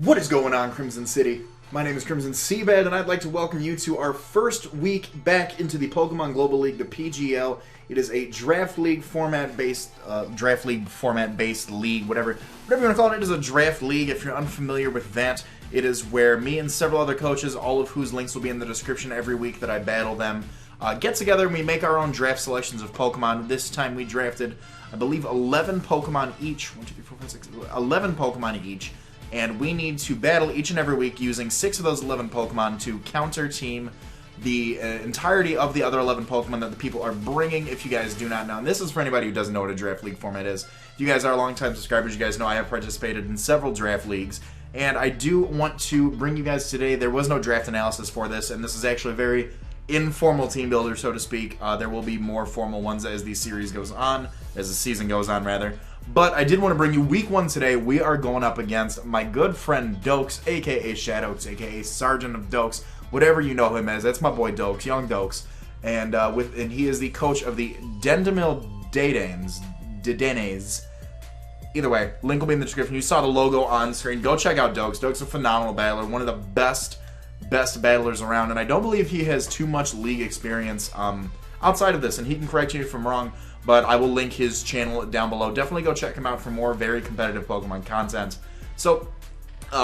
What is going on, Crimson City? My name is Crimson CBAD, and I'd like to welcome you to our first week back into the Pokemon Global League, the PGL. It is a draft league format-based, league, whatever you want to call it. It is a draft league. If you're unfamiliar with that, it is where me and several other coaches, all of whose links will be in the description every week that I battle them, get together and we make our own draft selections of Pokemon. This time we drafted, I believe, 11 Pokemon each. 11 Pokemon each. And we need to battle each and every week using 6 of those 11 Pokemon to counter-team the entirety of the other 11 Pokemon that the people are bringing, if you guys do not know. And this is for anybody who doesn't know what a draft league format is. If you guys are longtime subscribers, you guys know I have participated in several draft leagues. And I do want to bring you guys today, there was no draft analysis for this, and this is actually a very informal team builder, so to speak. There will be more formal ones as the series goes on, as the season goes on, rather. But I did want to bring you week 1 today. We are going up against my good friend Doakes, aka Shadowx, aka Sergeant of Doakes, whatever you know him as. That's my boy Doakes, young Doakes, and he is the coach of the Dendemille Dedennes. Either way, link will be in the description. You saw the logo on screen. Go check out Doakes. Doakes is a phenomenal battler, one of the best battlers around, and I don't believe he has too much league experience outside of this, and he can correct you if I'm wrong. But I will link his channel down below. Definitely go check him out for more very competitive Pokemon content. So,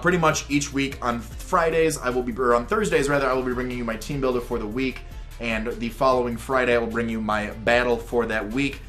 pretty much each week on Fridays, or on Thursdays rather, I will be bringing you my team builder for the week. And the following Friday, I will bring you my battle for that week.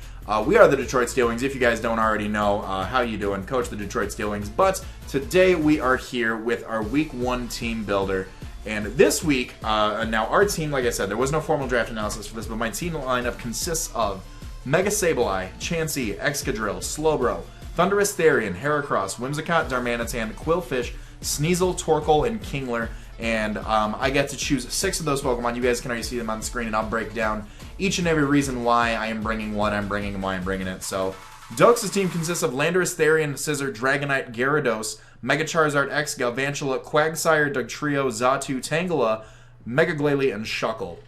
We are the Detroit Steelwings. If you guys don't already know, how you doing? Coach the Detroit Steelwings. But today we are here with our week 1 team builder. And this week, now our team, like I said, there was no formal draft analysis for this, but my team lineup consists of Mega Sableye, Chansey, Excadrill, Slowbro, Thundurus-Therian, Heracross, Whimsicott, Darmanitan, Quillfish, Sneasel, Torkoal, and Kingler. And I get to choose 6 of those Pokemon. You guys can already see them on the screen, and I'll break down each and every reason why I am bringing what I'm bringing and why I'm bringing it. So, Doakes' team consists of Landorus-Therian, Scizor, Dragonite, Gyarados, Mega Charizard X, Galvantula, Quagsire, Dugtrio, Xatu, Tangela, Mega Glalie, and Shuckle.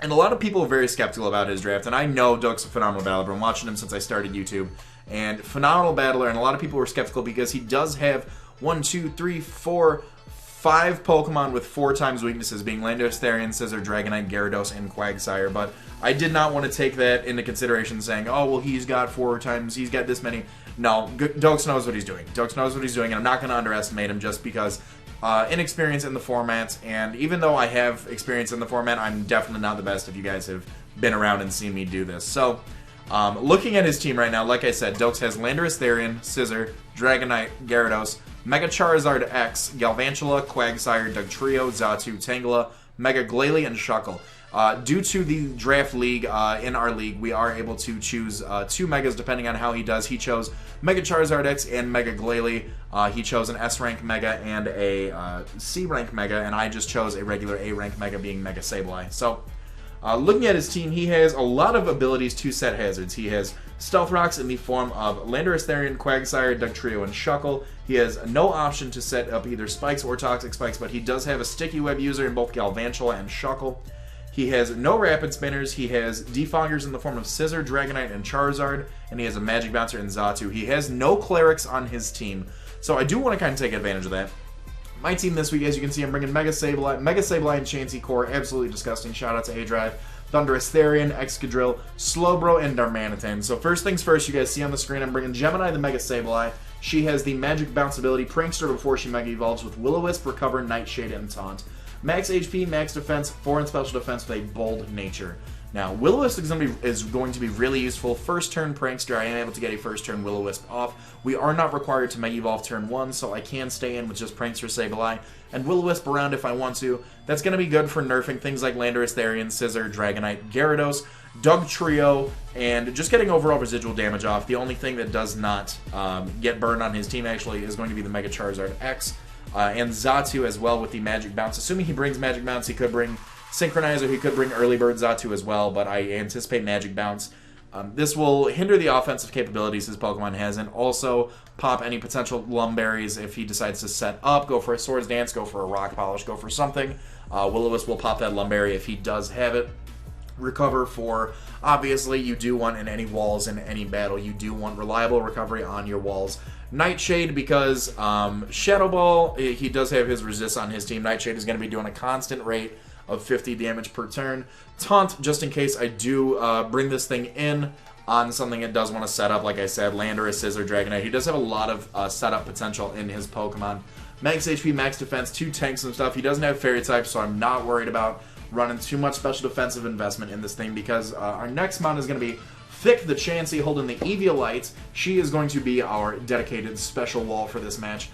And a lot of people are very skeptical about his draft, and I know Doakes is a phenomenal battler. I've been watching him since I started YouTube. And phenomenal battler, and a lot of people were skeptical because he does have 5 Pokemon with 4 times weaknesses, being Landorus-Therian, Scizor, Dragonite, Gyarados, and Quagsire. But I did not want to take that into consideration, saying, oh, well, he's got 4 times, he's got this many. No, Doakes knows what he's doing. Doakes knows what he's doing, and I'm not going to underestimate him just because inexperience in the format, and even though I have experience in the format, I'm definitely not the best if you guys have been around and seen me do this. So, looking at his team right now, like I said, Doakes has Landorus-Therian, Scizor, Dragonite, Gyarados, Mega Charizard X, Galvantula, Quagsire, Dugtrio, Xatu, Tangela, Mega Glalie, and Shuckle. Due to the draft league, in our league, we are able to choose 2 Megas depending on how he does. He chose Mega Charizard X and Mega Glalie. He chose an S-rank Mega and a C-rank Mega, and I just chose a regular A-rank Mega, being Mega Sableye. So, looking at his team, he has a lot of abilities to set hazards. He has Stealth Rocks in the form of Landorus-Therian, Quagsire, Dugtrio, and Shuckle. He has no option to set up either Spikes or Toxic Spikes, but he does have a Sticky Web user in both Galvantula and Shuckle. He has no Rapid Spinners, he has Defoggers in the form of Scizor, Dragonite, and Charizard, and he has a Magic Bouncer in Xatu. He has no Clerics on his team, so I do want to kind of take advantage of that. My team this week, as you can see, I'm bringing Mega Sableye and Chansey core, absolutely disgusting. Shout out to A-Drive. Thundurus-Therian, Excadrill, Slowbro, and Darmanitan. So first things first, you guys see on the screen, I'm bringing Gemini the Mega Sableye. She has the Magic Bounce ability, Prankster before she Mega Evolves with Will-O-Wisp, Recover, Nightshade, and Taunt. Max HP, max defense, 4 in special defense with a bold nature. Now, Will-O-Wisp is going to be really useful. First turn Prankster, I am able to get a first turn Will-O-Wisp off. We are not required to Mega Evolve turn 1, so I can stay in with just Prankster, Sableye, and Will-O-Wisp around if I want to. That's going to be good for nerfing things like Landorus-Therian, Scizor, Dragonite, Gyarados, Dugtrio, and just getting overall residual damage off. The only thing that does not get burned on his team, actually, is going to be the Mega Charizard X. And Xatu as well with the Magic Bounce. Assuming he brings Magic Bounce, he could bring Synchronizer, he could bring Early Bird Xatu as well, but I anticipate Magic Bounce. This will hinder the offensive capabilities his Pokemon has, and also pop any potential Lumberries if he decides to set up, go for a Swords Dance, go for a Rock Polish, go for something. Will-O-Wisp will pop that Lumberry if he does have it. recover for. Obviously, you do want in any walls in any battle, you do want reliable recovery on your walls. Nightshade, because Shadow Ball, he does have his resist on his team. Nightshade is going to be doing a constant rate of 50 damage per turn. Taunt, just in case I do bring this thing in on something it does want to set up, like I said, Landorus, Scizor, Dragonite. He does have a lot of setup potential in his Pokemon. Max HP, max defense, 2 tanks and stuff. He doesn't have Fairy type, so I'm not worried about running too much special defensive investment in this thing, because our next mount is going to be Thick the Chansey holding the Eviolite. She is going to be our dedicated special wall for this match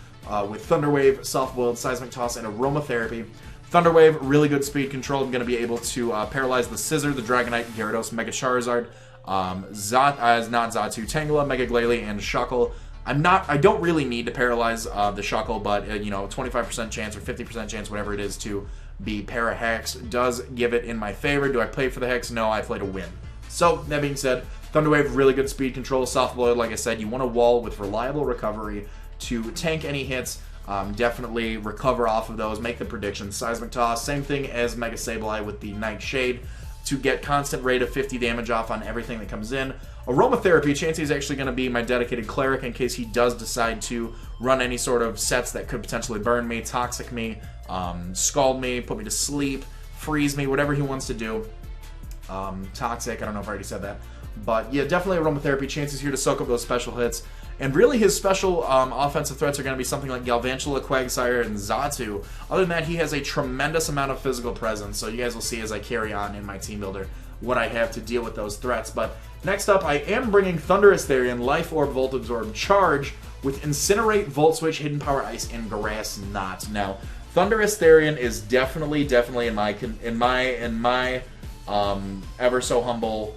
with Thunder Wave, Soft Boiled, Seismic Toss, and Aromatherapy. Thunder Wave, really good speed control. I'm going to be able to paralyze the Scizor, the Dragonite, Gyarados, Mega Charizard, not Xatu, Tangela, Mega Glalie, and Shuckle. I don't really need to paralyze the Shuckle, but 25% chance or 50% chance, whatever it is, to be Para-Hex does give it in my favor. Do I play for the Hex? No, I play to win. So, that being said, Thunder Wave, really good speed control. Soft Boiled, like I said, you want a wall with reliable recovery to tank any hits. Definitely recover off of those, make the predictions. Seismic Toss, same thing as Mega Sableye with the Nightshade to get constant rate of 50 damage off on everything that comes in. Aromatherapy, Chansey is actually going to be my dedicated Cleric in case he does decide to run any sort of sets that could potentially burn me, toxic me, scald me, put me to sleep, freeze me, whatever he wants to do. Toxic, I don't know if I already said that. But yeah, definitely Aromatherapy. Chansey's here to soak up those special hits. And really his special offensive threats are going to be something like Galvantula, Quagsire, and Xatu. Other than that, he has a tremendous amount of physical presence. So you guys will see as I carry on in my team builder what I have to deal with those threats. But next up, I am bringing Thundurus-Therian, Life Orb, Volt Absorb, Charge with Incinerate, Volt Switch, Hidden Power Ice, and Grass Knot. Now, Thundurus-Therian is definitely in my ever so humble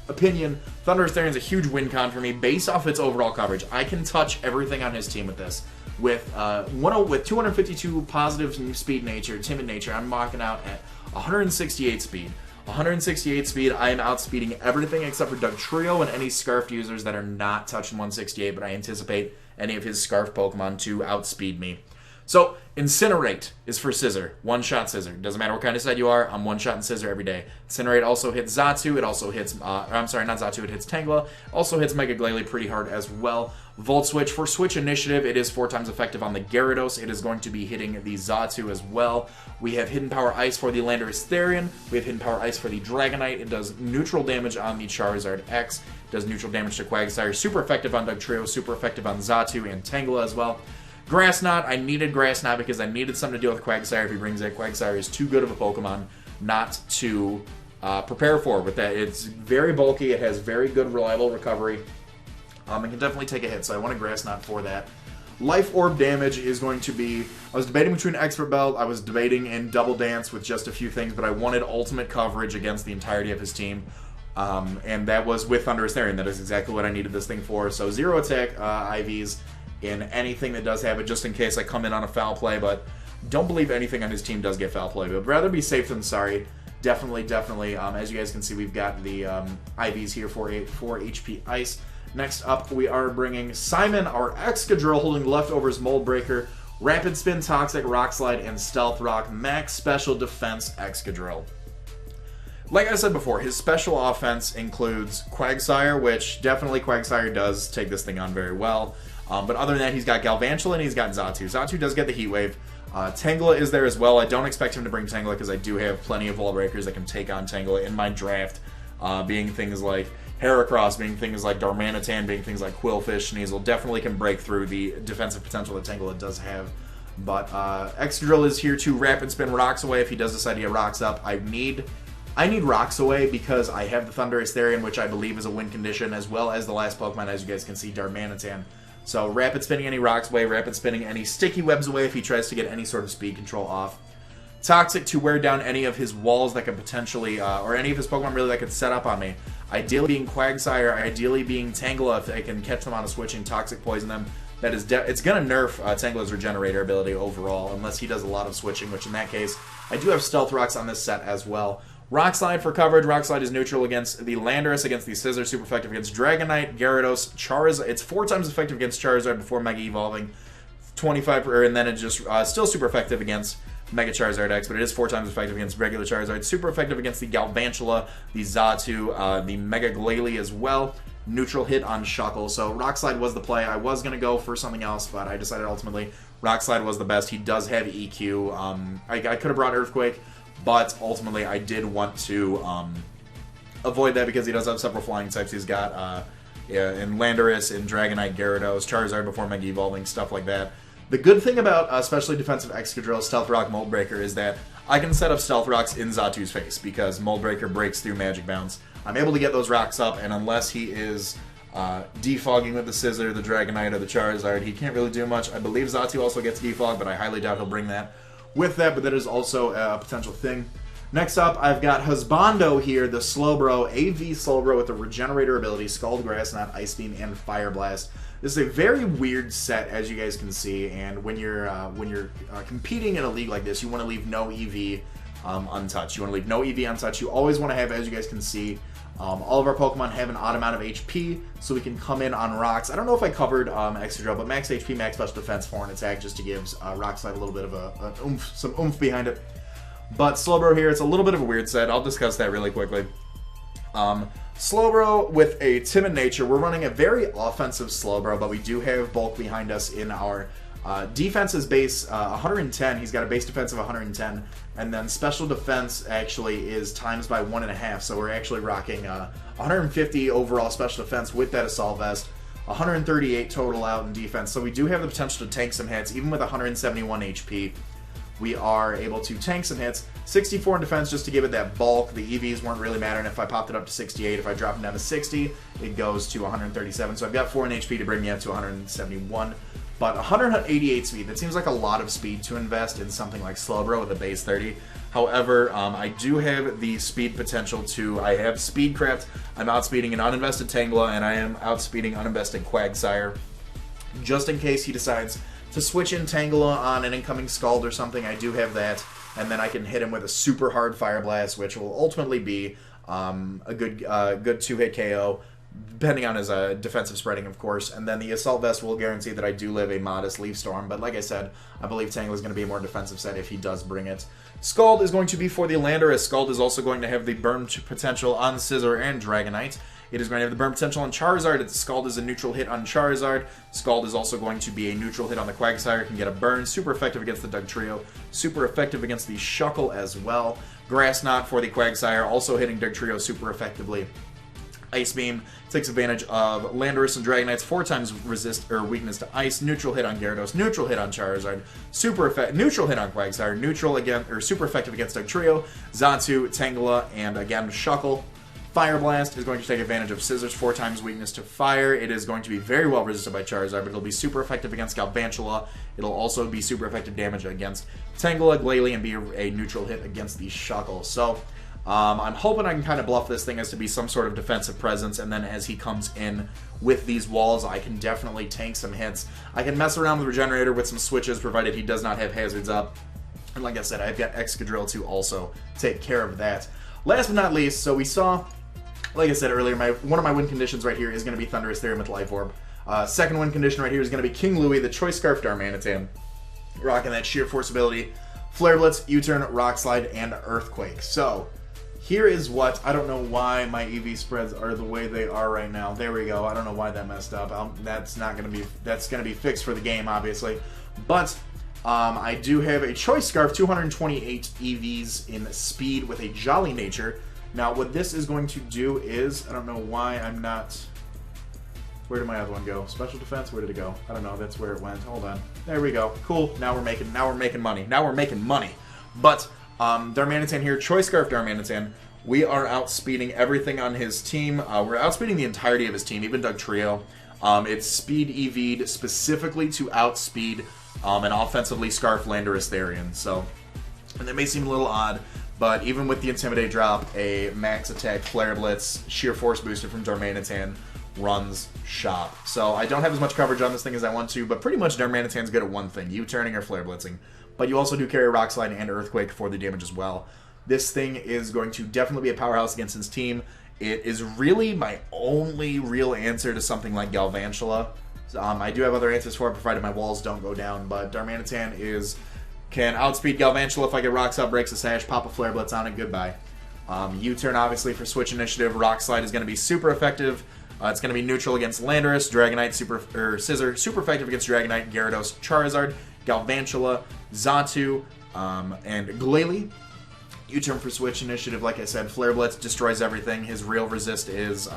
opinion, Thundurus-Therian is a huge win con for me based off its overall coverage. I can touch everything on his team with this. With 252 positive speed nature, timid nature, I'm mocking out at 168 speed. 168 speed, I am outspeeding everything except for Dugtrio and any Scarfed users that are not touching 168, but I anticipate any of his Scarf Pokemon to outspeed me. So, Incinerate is for Scizor. One-shot Scizor. Doesn't matter what kind of set you are, I'm one-shotting Scizor every day. Incinerate also hits Xatu, it also hits, I'm sorry, not Xatu, it hits Tangela. Also hits Mega Glalie pretty hard as well. Volt Switch, for Switch Initiative, it is 4 times effective on the Gyarados. It is going to be hitting the Xatu as well. We have Hidden Power Ice for the Landorus-Therian. We have Hidden Power Ice for the Dragonite. It does neutral damage on the Charizard X. It does neutral damage to Quagsire. Super effective on Dugtrio, super effective on Xatu and Tangela as well. Grass Knot, I needed Grass Knot because I needed something to deal with Quagsire if he brings it. Quagsire is too good of a Pokemon not to prepare for. With that, it's very bulky, it has very good reliable recovery. It can definitely take a hit, so I want a Grass Knot for that. Life Orb damage is going to be, I was debating between Expert Belt, I was debating in Double Dance with just a few things, but I wanted ultimate coverage against the entirety of his team. And that was with Thundurus-Therian. That is exactly what I needed this thing for. So 0 attack IVs in anything that does have it, just in case I come in on a foul play, but don't believe anything on his team does get foul play. But rather be safe than sorry. Definitely. As you guys can see, we've got the IVs here for 4 HP Ice. Next up, we are bringing Simon, our Excadrill, holding Leftovers, Mold Breaker, Rapid Spin, Toxic, Rock Slide, and Stealth Rock, Max Special Defense Excadrill. Like I said before, his special offense includes Quagsire, which definitely Quagsire does take this thing on very well. But other than that, he's got Galvantula and he's got Xatu. Xatu does get the Heat Wave. Tangela is there as well. I don't expect him to bring Tangela because I do have plenty of Wall Breakers that can take on Tangela in my draft, being things like Heracross, being things like Darmanitan, being things like Quillfish, Sneasel. Definitely can break through the defensive potential that Tangela does have. But Excadrill is here to Rapid Spin Rocks away if he does decide to get Rocks up. I need Rocks away because I have the Thundurus-Therian, which I believe is a win condition, as well as the last Pokemon, as you guys can see, Darmanitan. So Rapid Spinning any Rocks away, Rapid Spinning any Sticky Webs away if he tries to get any sort of speed control off. Toxic to wear down any of his walls that could potentially, or any of his Pokemon really that could set up on me. Ideally being Quagsire, ideally being Tangela if I can catch them on a switch and Toxic Poison them. That is, it's going to nerf Tangela's Regenerator ability overall, unless he does a lot of switching, which in that case, I do have Stealth Rocks on this set as well. Rock Slide for coverage. Rock Slide is neutral against the Landorus, against the Scizor, super effective against Dragonite, Gyarados, Charizard. It's 4 times effective against Charizard before Mega Evolving, 25, and then it's just still super effective against Mega Charizard X, but it is 4 times effective against regular Charizard. Super effective against the Galvantula, the Xatu, the Mega Glalie as well. Neutral hit on Shuckle. So Rock Slide was the play. I was going to go for something else, but I decided ultimately Rock Slide was the best. He does have EQ. I could have brought Earthquake, but ultimately I did want to avoid that because he does have several flying types. He's got in Landorus, in Dragonite, Gyarados, Charizard before Mega Evolving, stuff like that. The good thing about especially defensive Excadrill, Stealth Rock, Mold Breaker is that I can set up Stealth Rocks in Xatu's face because Mold Breaker breaks through Magic Bounce. I'm able to get those rocks up, and unless he is defogging with the Scizor, the Dragonite, or the Charizard, he can't really do much. I believe Xatu also gets defog, but I highly doubt he'll bring that with that, but that is also a potential thing. Next up, I've got Husbando here, the Slowbro, AV Slowbro with the Regenerator ability, Scald, Grass Knot, Ice Beam, and Fire Blast. This is a very weird set, as you guys can see, and when you're competing in a league like this, you want to leave no EV untouched. You want to leave no EV untouched. You always want to have, as you guys can see, all of our Pokemon have an odd amount of HP, so we can come in on rocks. I don't know if I covered Excadrill, but max HP, max special defense, 4 and attack, just to give Rock Slide a little bit of some oomph behind it. But Slowbro here, it's a little bit of a weird set. I'll discuss that really quickly. Slowbro with a timid nature. We're running a very offensive Slowbro, but we do have bulk behind us in our defense is base 110. He's got a base defense of 110, and then special defense actually is times by 1.5. So we're actually rocking 150 overall special defense with that Assault Vest, 138 total out in defense. So we do have the potential to tank some hits, even with 171 HP. We are able to tank some hits. 64 in defense just to give it that bulk. The EVs weren't really mattering if I popped it up to 68. If I drop it down to 60, it goes to 137. So I've got 4 in HP to bring me up to 171. But 188 speed, that seems like a lot of speed to invest in something like Slowbro with a base 30. However, I do have the speed potential to, I have Speedcraft, I'm outspeeding an uninvested Tangela, and I am outspeeding uninvested Quagsire. Just in case he decides to switch in Tangela on an incoming Scald or something, I do have that, and then I can hit him with a super hard Fire Blast, which will ultimately be a good 2-hit KO, depending on his defensive spreading, of course. And then the Assault Vest will guarantee that I do live a modest Leaf Storm, but like I said, I believe Tangela is going to be a more defensive set if he does bring it. Scald is going to be for the Landorus. Scald is also going to have the burn potential on Scizor and Dragonite. It is going to have the burn potential on Charizard. Scald is a neutral hit on Charizard. Scald is also going to be a neutral hit on the Quagsire. Can get a burn. Super effective against the Dugtrio. Super effective against the Shuckle as well. Grass Knot for the Quagsire. Also hitting Dugtrio super effectively. Ice Beam takes advantage of Landorus and Dragonite's 4 times resist or weakness to ice. Neutral hit on Gyarados. Neutral hit on Charizard. Neutral hit on Quagsire. Neutral again, or super effective against Dugtrio, Xatu, Tangela, and again Shuckle. Fire Blast is going to take advantage of Scizor's 4 times weakness to fire. It is going to be very well resisted by Charizard, but it'll be super effective against Galvantula. It'll also be super effective damage against Tangela, Glalie, and be a neutral hit against the Shuckle. So I'm hoping I can kind of bluff this thing as to be some sort of defensive presence, and then as he comes in with these walls, I can definitely tank some hits. I can mess around with Regenerator with some switches, provided he does not have hazards up. And like I said, I've got Excadrill to also take care of that. Last but not least, so we saw, like I said earlier, one of my win conditions right here is going to be Thundurus-Therian with Life Orb. Second win condition right here is going to be King Louie, the Choice Scarf Darmanitan, rocking that Sheer Force ability, Flare Blitz, U-Turn, Rock Slide, and Earthquake. So here is what, I don't know why my EV spreads are the way they are right now. There we go. I don't know why that messed up. That's going to be fixed for the game, obviously. But I do have a Choice Scarf, 228 EVs in speed with a Jolly Nature. Now, what this is going to do is, I don't know why I'm not, where did my other one go? Special defense, where did it go? I don't know, that's where it went. Hold on. There we go. Cool. Now we're making money. Now we're making money. But Darmanitan here, Choice Scarf Darmanitan. We are outspeeding everything on his team. We're outspeeding the entirety of his team, even Dugtrio. It's speed EV'd specifically to outspeed an offensively Scarf Landorus-Therian. So, and that may seem a little odd, but even with the Intimidate drop, a max attack Flare Blitz, Sheer Force booster from Darmanitan runs shop. So I don't have as much coverage on this thing as I want to, but pretty much Darmanitan's good at one thing, U-turning or Flare Blitzing. But you also do carry Rock Slide and Earthquake for the damage as well. This thing is going to definitely be a powerhouse against his team. It is really my only real answer to something like Galvantula. I do have other answers for it, provided my walls don't go down, but Darmanitan is Can outspeed Galvantula if I get Rocks out, breaks a Sash, pop a Flare Blitz on it, goodbye. U-turn, obviously, for Switch Initiative. Rock Slide is going to be super effective. It's going to be neutral against Landorus, Dragonite, Scissor, super effective against Dragonite, Gyarados, Charizard, Galvantula, Xatu, and Glalie. U-turn for Switch Initiative, like I said, Flare Blitz destroys everything. His real resist is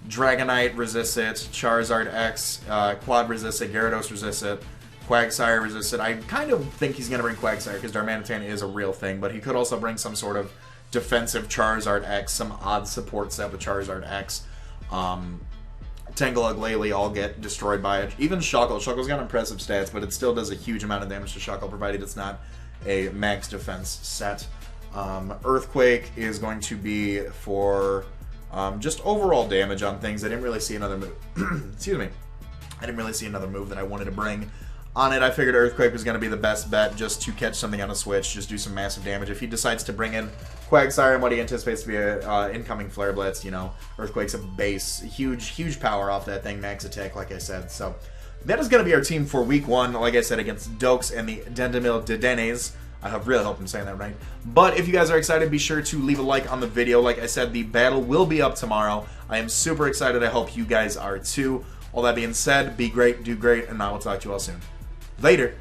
Dragonite resists it, Charizard X, Quad resists it, Gyarados resists it, Quagsire resists it. I kind of think he's going to bring Quagsire because Darmanitan is a real thing, but he could also bring some sort of defensive Charizard X, some odd support set with Charizard X. Tangela, Glalie all get destroyed by it. Even Shuckle. Shuckle's got impressive stats, but it still does a huge amount of damage to Shuckle, provided it's not a max defense set. Earthquake is going to be for just overall damage on things. I didn't really see another move. Excuse me. I didn't really see another move that I wanted to bring on it. I figured Earthquake was going to be the best bet just to catch something on a switch, just do some massive damage. If he decides to bring in Quagsire and what he anticipates to be an incoming Flare Blitz, you know, Earthquake's a base. Huge power off that thing, max attack, like I said. So that is going to be our team for week 1, like I said, against Doakes and the Dendemille Dedennes. I really hope I'm saying that right. But if you guys are excited, be sure to leave a like on the video. Like I said, the battle will be up tomorrow. I am super excited. I hope you guys are too. All that being said, be great, do great, and I will talk to you all soon. Later.